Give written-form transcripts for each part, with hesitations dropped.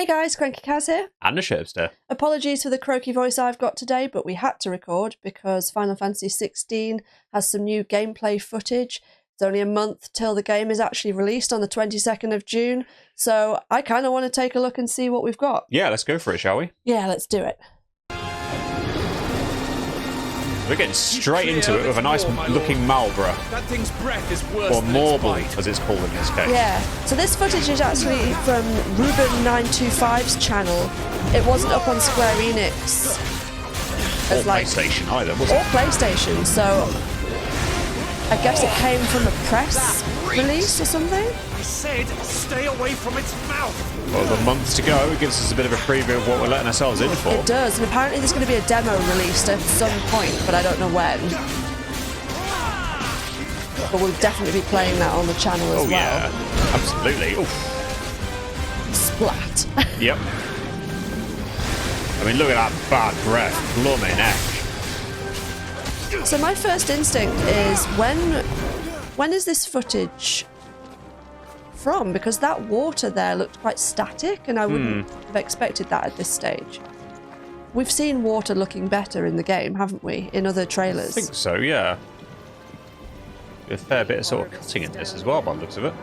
Hey guys, crankycaz here. And the SHERBster. Apologies for the croaky voice I've got today, but we had to record because Final Fantasy 16 has some new gameplay footage. It's only a month till the game is actually released on the 22nd of June, so I kind of want to take a look and see what we've got. Yeah, let's go for it, shall we? Yeah, let's do it. We're getting straight into it with a nice looking Marlborough. That thing's breath is worse Or than Marble, its bite. as it's called in this case. Yeah, so this footage is actually from Ruben925's channel. It wasn't up on Square Enix. Or PlayStation either, was Or it? PlayStation, so I guess it came from a press release or something? I said, stay away from its mouth. Well, the months to go, it gives us a bit of a preview of what we're letting ourselves in for. It does, and apparently there's going to be a demo released at some point, but I don't know when. But we'll definitely be playing that on the channel as well. Yeah, absolutely. Oof. Splat. Yep. I mean, look at that bad breath. Blooming heck. So my first instinct is, when is this footage from? Because that water there looked quite static, and I wouldn't have expected that at this stage. We've seen water looking better in the game, haven't we, in other trailers? I think so, yeah. A fair bit of sort of cutting in this as well, by the looks of it.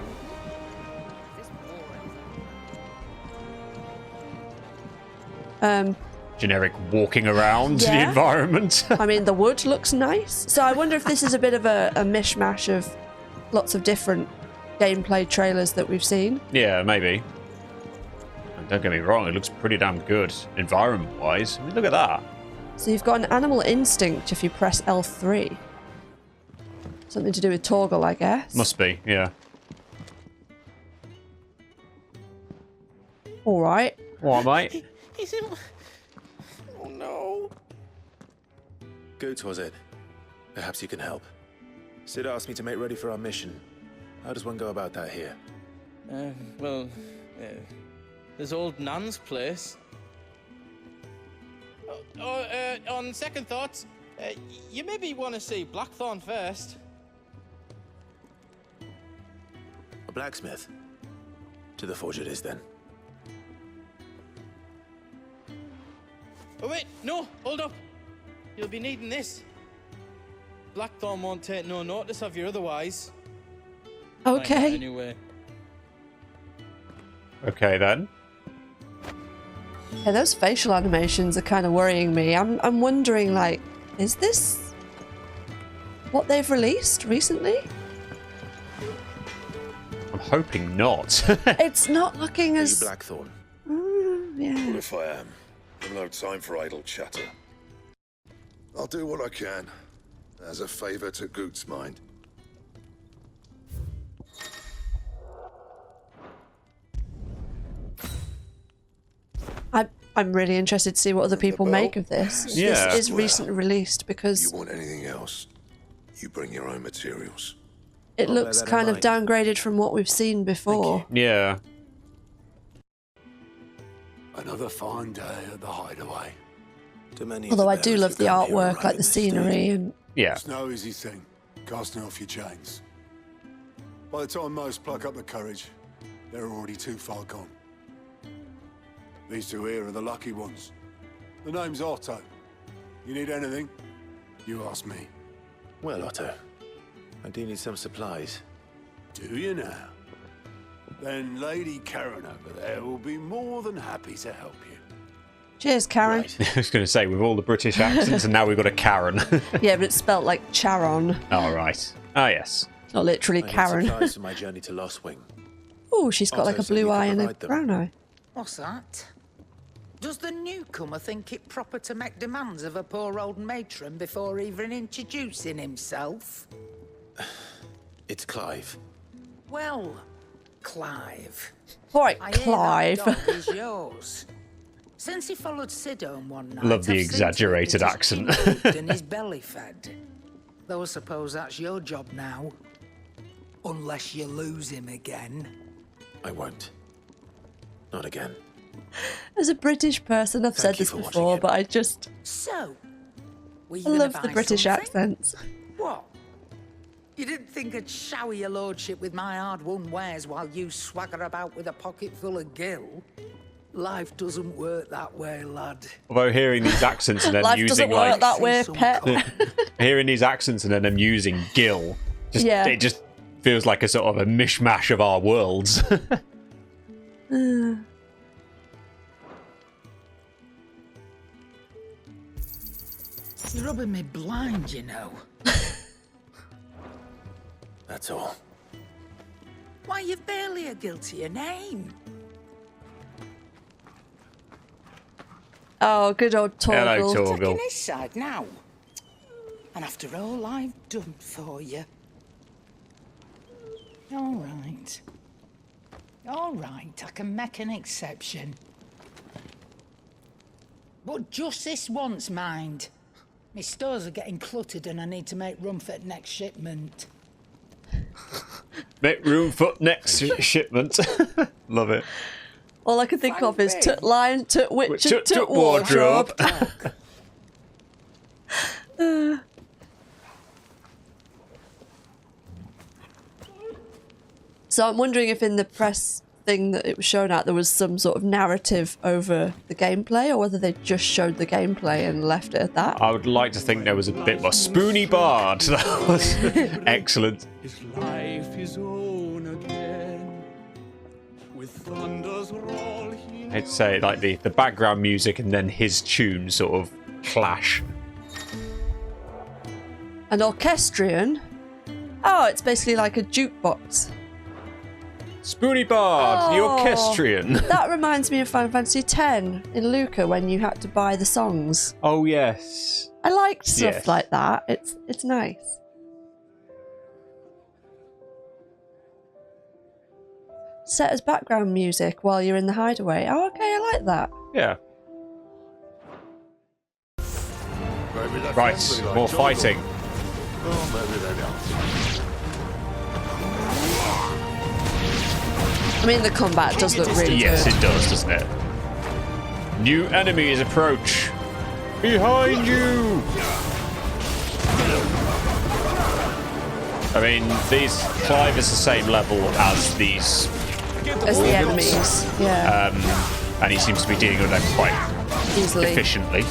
Generic walking around the environment. I mean, the wood looks nice. So I wonder if this is a bit of a mishmash of lots of different gameplay trailers that we've seen. Yeah, maybe. And don't get me wrong, it looks pretty damn good environment-wise. I mean, look at that. So you've got an animal instinct if you press L3. Something to do with Torgal, I guess. Must be, yeah. All right. What, mate? Is it... Oh, no. Good, was it? Perhaps you can help. Sid asked me to make ready for our mission. How does one go about that here? There's old Nan's place. On second thoughts, you maybe want to see Blackthorn first. A blacksmith? To the forge it is, then. Oh wait, no, hold up. You'll be needing this. Blackthorn won't take no notice of you otherwise. Okay. Anyway. Okay, then. Yeah, those facial animations are kind of worrying me. I'm wondering, like, is this what they've released recently? I'm hoping not. It's not looking Are you as... Blackthorn? yeah. Well, if I am, I've no time for idle chatter. I'll do what I can, as a favour to Goot's mind. I'm really interested to see what other people make of this. Yeah. This is recently released because You want anything else, you bring your own materials. it I'll looks bear that in kind of mind. downgraded from what we've seen before. Yeah. Another fine day at the hideaway. Too many Although I of the do bearers love have the come here artwork, running like the this scenery, and Yeah. It's no easy thing, casting off your chains. By the time most pluck up the courage, they're already too far gone. These two here are the lucky ones. The name's Otto. You need anything, you ask me. Well, Otto, I do need some supplies. Do you now? Then Lady Karen over there will be more than happy to help you. cheers, Karen. Right. I was going to say, with all the British accents, and now we've got a Karen. Yeah, but it's spelt like Charon, All right. Ah, yes. not literally I need Karen. supplies for my journey to Lost Wing. Oh, she's got like a Otto said you blue could eye and a provide them. brown eye. What's that? Does the newcomer think it proper to make demands of a poor old matron before even introducing himself? It's Clive. Well, Clive. All right, I hear Clive. that dog is yours. Since he followed Sid home one night, Love the I've seen to it exaggerated that accent. he's cooked and his belly fed. Though I suppose that's your job now. Unless you lose him again. I won't. Not again. As a British person, I've said Thank you this for watching before, it. but I just So, were you I gonna love the buy British something? accents. What? You didn't think I'd shower your lordship with my hard-won wares while you swagger about with a pocket full of gill? Life doesn't work that way, lad. Although hearing these accents and then Life using doesn't work like that way, pet. hearing these accents and then them using Gil, it just feels like a sort of a mishmash of our worlds. You're rubbing me blind, you know. That's all. Why, you've barely a guiltier name. Oh, good old Hello, Torgal. Torgal. Taking his side now. And after all I've done for you. All right. All right, I can make an exception. But just this once, mind. My stores are getting cluttered and I need to make room for the next shipment. Make room for next shipment. Love it. All I can think of is Tut Lion, Tut Witch, and Tut Tut Wardrobe. So I'm wondering if in the press thing that it was shown at, there was some sort of narrative over the gameplay, or whether they just showed the gameplay and left it at that. I would like to think there was a bit more spoony bard. That was excellent. His life his own again. With thunders roll he I'd say like the background music and then his tune sort of clash. An orchestrion? Oh, it's basically like a jukebox. Spoony Bard, the Oh. orchestrion. That reminds me of Final Fantasy X in Luca when you had to buy the songs. Oh yes. I liked stuff Yes. like that. It's nice. Set as background music while you're in the hideaway. Oh, okay, I like that. Yeah. Maybe that Right, can't be like more Jojo. fighting. Oh, maybe they don't. I mean, the combat does look really Yes, good. it does, doesn't it? New enemies approach. Behind you! I mean, these Clive is the same level as these, As the enemies, yeah, and he seems to be dealing with them quite easily. efficiently.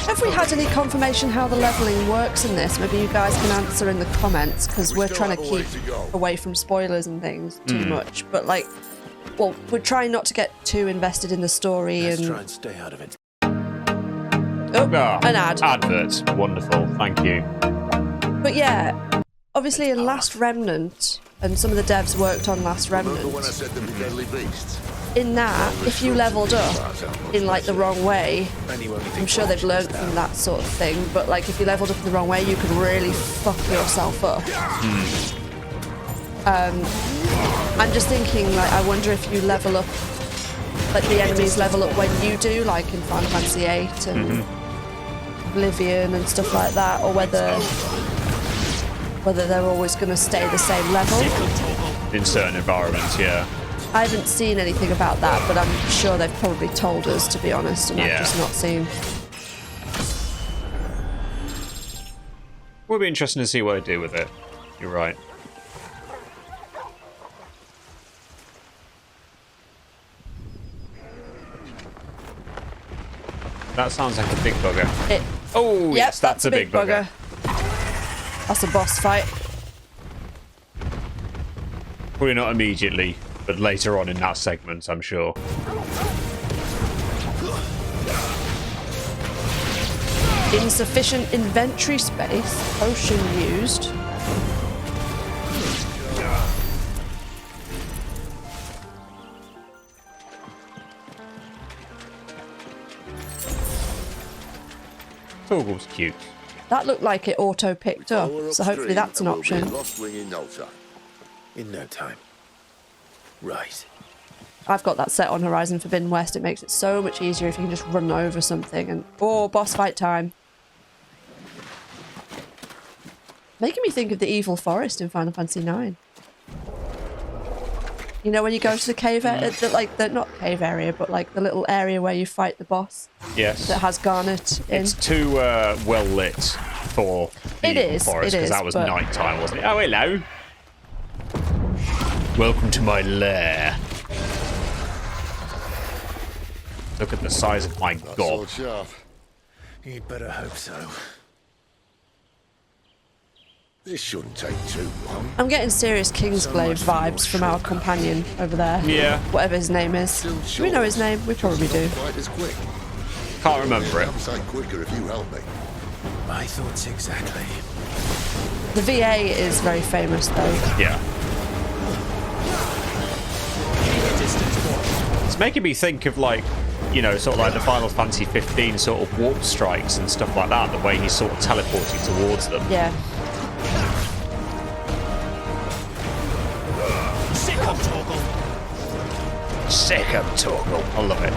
Have we had any confirmation how the leveling works in this? Maybe you guys can answer in the comments, because we're trying to keep away from spoilers and things too much. But like, well, we're trying not to get too invested in the story. Let's And try and stay out of it. oh, Ah, an ad. Adverts, wonderful, thank you. But yeah, obviously in Last Remnant, and some of the devs worked on Last Remember when I Remnant. said them be deadly beasts? In that, if you leveled up in like the wrong way, I'm sure they've learned from that sort of thing, but like if you leveled up in the wrong way, you could really fuck yourself up. I'm just thinking, like, I wonder if you level up, like the enemies level up when you do, like in Final Fantasy VIII and Oblivion and stuff like that, or whether they're always going to stay the same level. In certain environments, yeah. I haven't seen anything about that, but I'm sure they've probably told us, to be honest, and Yeah. I've just not seen. Will be interesting to see what they do with it. You're right. That sounds like a big bugger. Oh, Yep, yes, that's a big bugger. That's a boss fight. Probably not immediately, but later on in that segment, I'm sure. Insufficient inventory space. Potion used. Toggle's cute. That looked like it auto picked up, Power so hopefully upstream that's an and we'll be option. in Lost Wing in no time. In no time. Right. I've got that set on Horizon Forbidden West. It makes it so much easier if you can just run over something and... Oh, boss fight time. Making me think of the evil forest in Final Fantasy IX. You know, when you go to the cave area, not cave area, but like the little area where you fight the boss Yes. that has Garnet in. It's too well lit for the It evil is, forest, it because is, that was but- night time, wasn't it? Oh, hello. Welcome to my lair. Look at the size of my gob. You'd better hope so. This shouldn't take too long. I'm getting serious Kingsglaive vibes from our companion over there. Yeah. Whatever his name is. Do we know his name? We probably do. Quite as quick. Can't remember it. I'm saying quicker if you help me. My thoughts exactly. The VA is very famous though. Yeah. It's making me think of like, you know, sort of like the Final Fantasy 15 sort of warp strikes and stuff like that, the way he's sort of teleporting towards them. Yeah. Sick of Toggle. Sick of Toggle. I love it.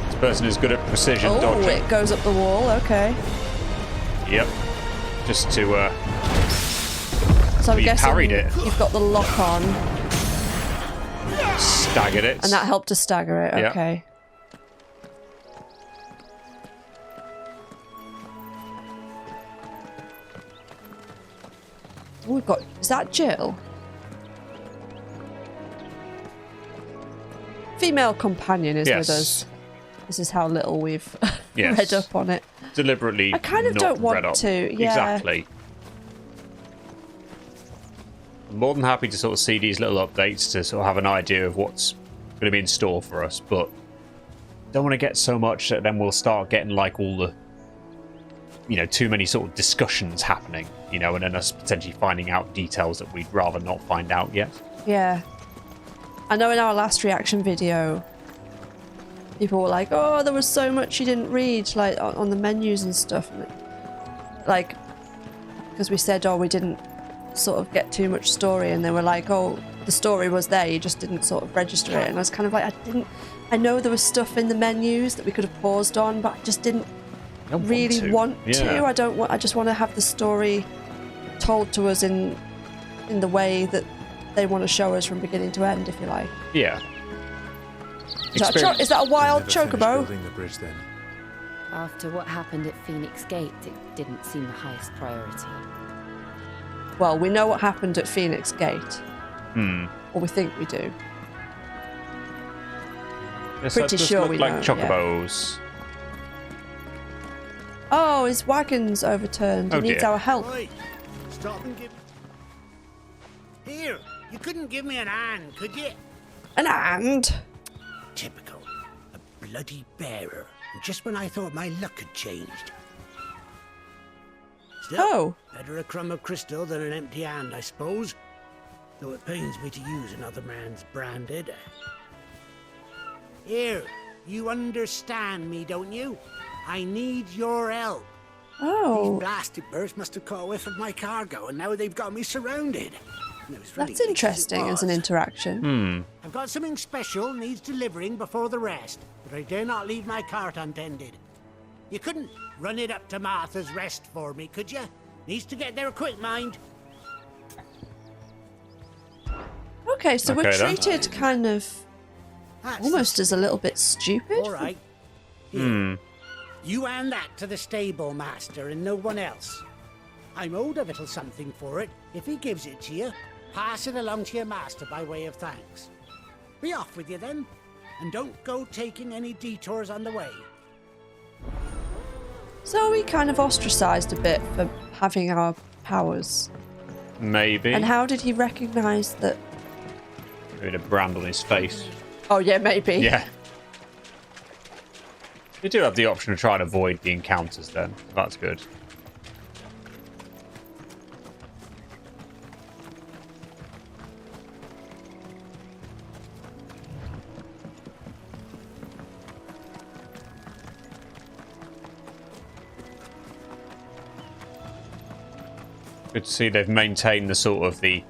This person is good at precision Oh, dodging. it goes up the wall. Okay. Yep. Just to, So I'm you guessing parried it. you've got the lock on, staggered it. and that helped to stagger it. Yeah. Okay. Oh, we've got. Is that Jill? Female companion is Yes. with us. This is how little we've Yes. read up on it. Deliberately I kind of not don't want read up. to, yeah. Exactly. I'm more than happy to sort of see these little updates to sort of have an idea of what's going to be in store for us, but don't want to get so much that then we'll start getting like all the, you know, too many sort of discussions happening, you know, and then us potentially finding out details that we'd rather not find out yet. Yeah. I know in our last reaction video, people were like, oh, there was so much you didn't read, like, on the menus and stuff. And like, because we said, oh, we didn't sort of get too much story, and they were like, oh, the story was there, you just didn't sort of register it. And I was kind of like, I know there was stuff in the menus that we could have paused on, but I just didn't really want to. I just want to have the story told to us in the way that they want to show us from beginning to end, if you like. Yeah. Is that a wild Never finished chocobo? building the bridge then. After what happened at Phoenix Gate, it didn't seem the highest priority. Well, we know what happened at Phoenix Gate. Hmm. Or we think we do. Yes, Pretty that does sure look we like know, chocobos. Oh, his wagon's overturned. Oh, He needs dear. our help. Oi, stop and give... Here, you couldn't give me an hand, could you? An hand? Typical. A bloody bearer. Just when I thought my luck had changed. Still, Oh. better a crumb of crystal than an empty hand, I suppose. Though it pains me to use another man's branded. Here, you understand me, don't you? I need your help. Oh. These blasted birds must have caught a whiff of my cargo, and now they've got me surrounded. And it was really That's weak interesting as an was. interaction. I've got something special needs delivering before the rest, but I dare not leave my cart untended. You couldn't run it up to Martha's Rest for me, could you? Needs to get there quick, mind. Okay, so we're Okay, then. treated kind of That's almost as a little bit stupid. all right. Here. You hand that to the stable master and no one else. I'm owed a little something for it. If he gives it to you, pass it along to your master by way of thanks. Be off with you then, and don't go taking any detours on the way. So we kind of ostracized a bit for having our powers. Maybe. And how did he recognize that? Maybe a brand on his face. Oh, yeah, maybe. Yeah. We do have the option to try and avoid the encounters then. That's good. Good to see they've maintained the sort of the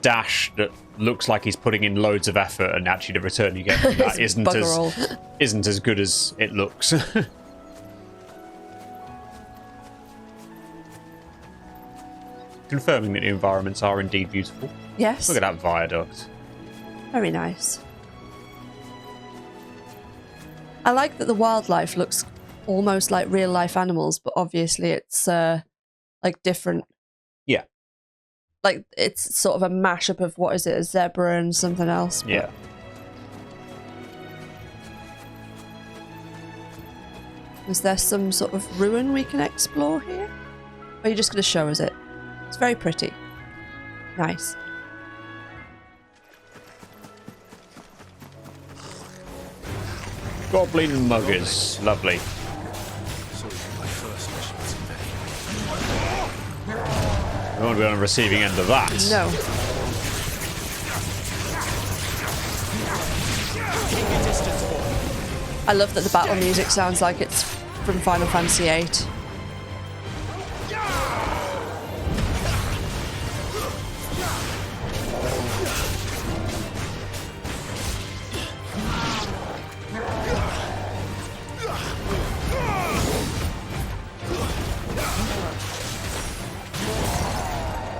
dash that looks like he's putting in loads of effort, and actually the return you get from that It's isn't bugger all. as good as it looks. Confirming that the environments are indeed beautiful. Yes. Look at that viaduct. Very nice. I like that the wildlife looks almost like real life animals, but obviously it's like different. Yeah. like it's sort of a mashup of what is it, a zebra and something else. But... Yeah. Is there some sort of ruin we can explore here? Or are you just going to show us it? It's very pretty. Nice. Goblin muggers. Lovely. I want to be on the receiving end of that. No. I love that the battle music sounds like it's from Final Fantasy VIII.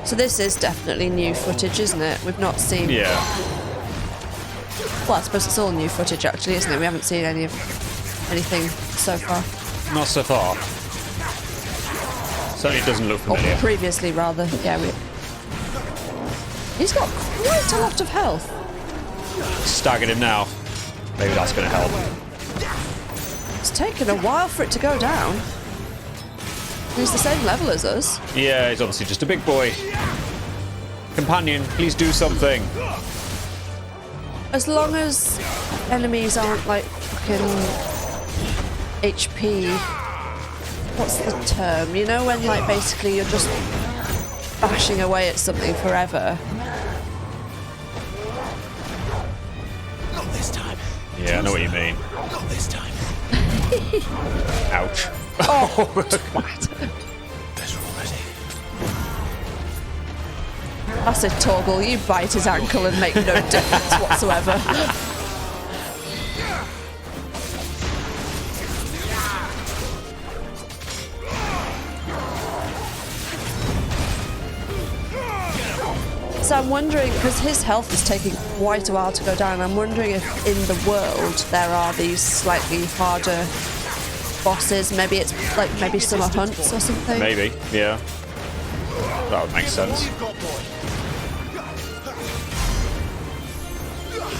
So this is definitely new footage, isn't it? We've not seen... Yeah. Well, I suppose it's all new footage, actually, isn't it? We haven't seen anything so far. Not so far. Certainly doesn't look familiar. Or previously, rather. Yeah, he's got quite a lot of health. Staggered him now. Maybe that's going to help. It's taken a while for it to go down. He's the same level as us. Yeah, he's obviously just a big boy. Companion, please do something. As long as enemies aren't like fucking HP. What's the term? You know, when like basically you're just bashing away at something forever. Not this time. Yeah, I know what you mean. Not this time. Ouch. Oh, twat. Better already. That's it, Torgal. You bite his ankle and make no difference whatsoever. So I'm wondering, because his health is taking quite a while to go down, I'm wondering if in the world there are these slightly harder bosses. Maybe it's like maybe summer hunts or something. Maybe, yeah. That would make sense.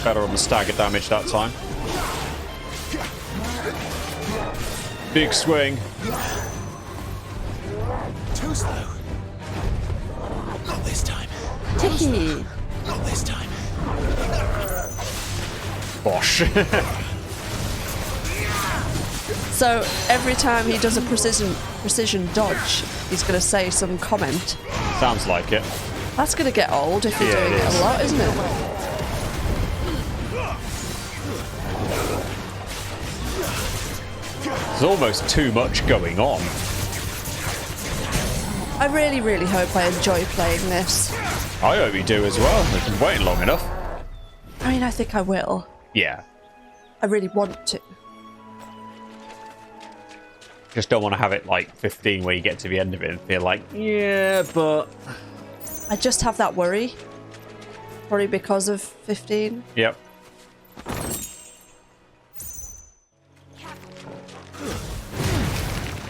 Better on the stagger damage that time. Big swing. Too slow. Not this time. Ticky. Not this time. Bosh. So every time he does a precision dodge, he's going to say some comment. Sounds like it. That's going to get old if you're doing it a lot, isn't it? There's almost too much going on. I really, really hope I enjoy playing this. I hope you do as well. We've been waiting long enough. I mean, I think I will. Yeah. I really want to. Just don't want to have it like 15 where you get to the end of it and feel like, yeah, but... I just have that worry. Probably because of 15. Yep.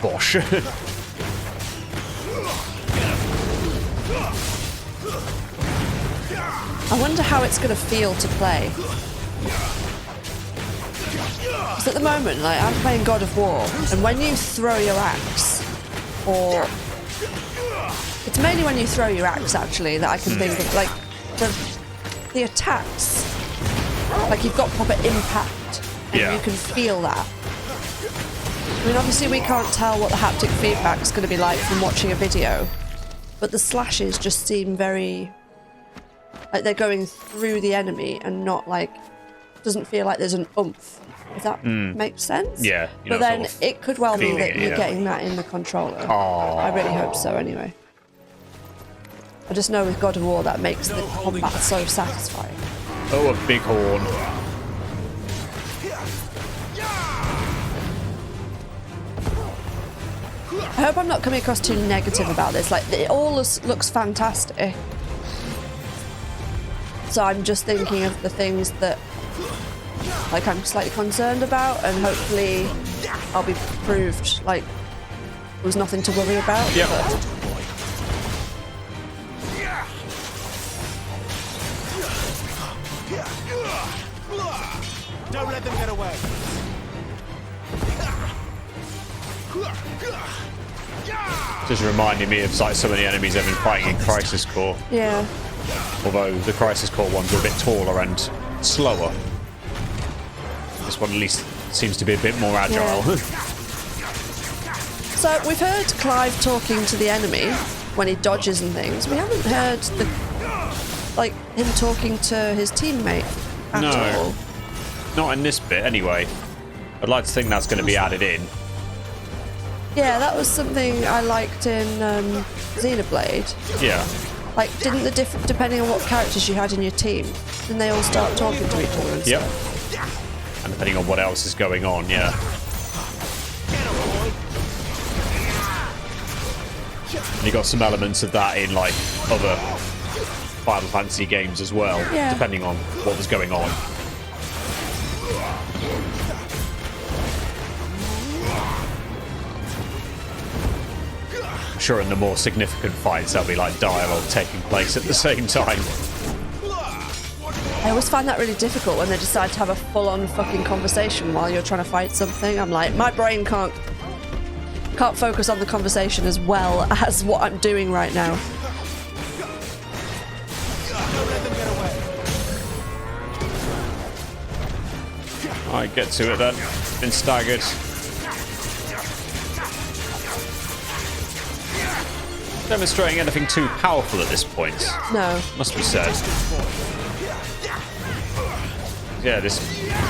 Bosh. I wonder how it's going to feel to play. Because at the moment, like, I'm playing God of War, and when you throw your axe, or... It's mainly when you throw your axe, actually, that I can think of, like, the attacks. Like, you've got proper impact, and you can feel that. I mean, obviously we can't tell what the haptic feedback is going to be like from watching a video, but the slashes just seem very... like they're going through the enemy and not like... doesn't feel like there's an oomph. If that makes sense? Yeah. But then it could well be that you're getting that in the controller. I really hope so, anyway. I just know with God of War that makes the combat so satisfying. Oh, a big horn. I hope I'm not coming across too negative about this. Like, it all looks fantastic. So I'm just thinking of the things that, like, I'm slightly concerned about, and hopefully I'll be proved, like, there was nothing to worry about. Yep. Don't let them get away. Just reminding me of like some of the enemies I've been fighting in Crisis Core. Yeah. Although the Crisis Core ones are a bit taller and slower. This one at least seems to be a bit more agile. Yeah. So we've heard Clive talking to the enemy when he dodges and things. We haven't heard him talking to his teammate at all. Not in this bit anyway. I'd like to think that's going to be added in. Yeah, that was something I liked in Xenoblade. Yeah. Like, didn't depending on what characters you had in your team, didn't they all start talking to each other and Yep. stuff? And depending on what else is going on, yeah. And you got some elements of that in like other Final Fantasy games as well, Yeah. depending on what was going on. I'm sure in the more significant fights there'll be like dialogue taking place at the same time. I always find that really difficult when they decide to have a full-on fucking conversation while you're trying to fight something. I'm like, my brain can't focus on the conversation as well as what I'm doing right now. Alright, get to it then. Been staggered. Demonstrating anything too powerful at this point. No. Must be said. Yeah, this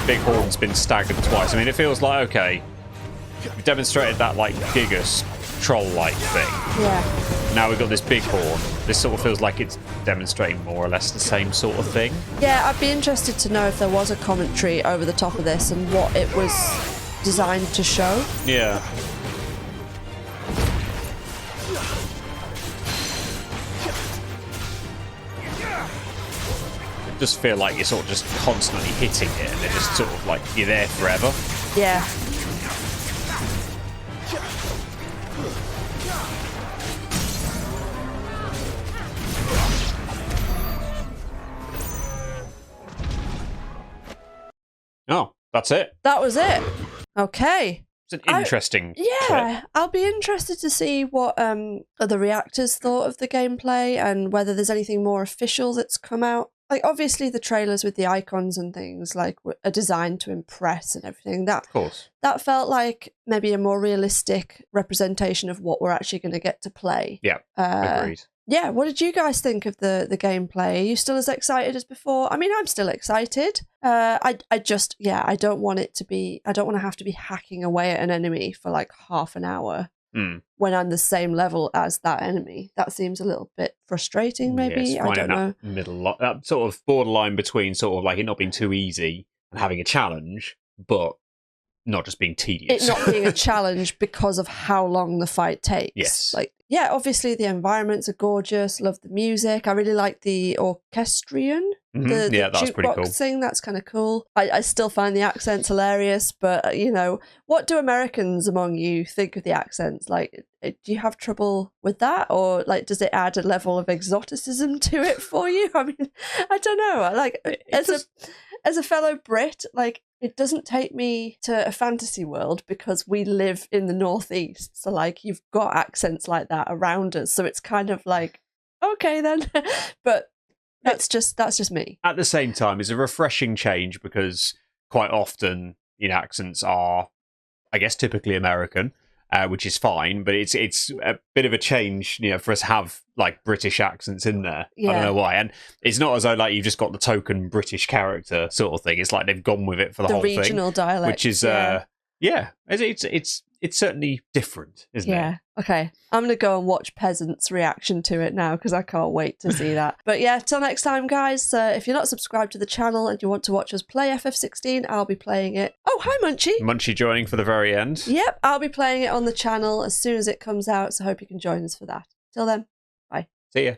big horn's been staggered twice. I mean, it feels like, okay, we've demonstrated that, like, Gigas troll-like thing. Yeah. Now we've got this big horn. This sort of feels like it's demonstrating more or less the same sort of thing. Yeah, I'd be interested to know if there was a commentary over the top of this and what it was designed to show. Yeah. Just feel like you're sort of just constantly hitting it and they're just sort of like you're there forever. Yeah. Oh, that's it. That was it. Okay. It's an interesting Yeah, clip. I'll be interested to see what other reactors thought of the gameplay and whether there's anything more official that's come out. Like, obviously the trailers with the icons and things like are designed to impress and everything. That, Of course. That felt like maybe a more realistic representation of what we're actually going to get to play. Yeah, agreed. Yeah, what did you guys think of the gameplay? Are you still as excited as before? I mean, I'm still excited. I don't want to have to be hacking away at an enemy for like half an hour when I'm the same level as that enemy. That seems a little bit frustrating, maybe. Yes, I don't know. That sort of borderline between sort of like it not being too easy and having a challenge, but not just being tedious. It not being a challenge because of how long the fight takes. Yes. Like, yeah, obviously the environments are gorgeous. Love the music. I really like the orchestrion. The that's pretty cool. thing. That's kind of cool. I still find the accents hilarious, but you know, what do Americans among you think of the accents? Like, do you have trouble with that, or like, does it add a level of exoticism to it for you? I mean, I don't know. Like, as a fellow Brit, like, it doesn't take me to a fantasy world because we live in the Northeast. So like, you've got accents like that around us. So it's kind of like, okay then. But that's just me. At the same time, it's a refreshing change because quite often, accents are, I guess, typically American, which is fine. But it's a bit of a change, for us to have like British accents in there. Yeah. I don't know why, and it's not as though like you've just got the token British character sort of thing. It's like they've gone with it for the whole thing, regional dialect, which is it's certainly different, isn't it? Yeah. Okay. I'm going to go and watch Peasant's reaction to it now because I can't wait to see that. But yeah, till next time, guys. If you're not subscribed to the channel and you want to watch us play FF16, I'll be playing it. Oh, hi, Munchie. Munchie joining for the very end. Yep, I'll be playing it on the channel as soon as it comes out, so I hope you can join us for that. Till then, bye. See ya.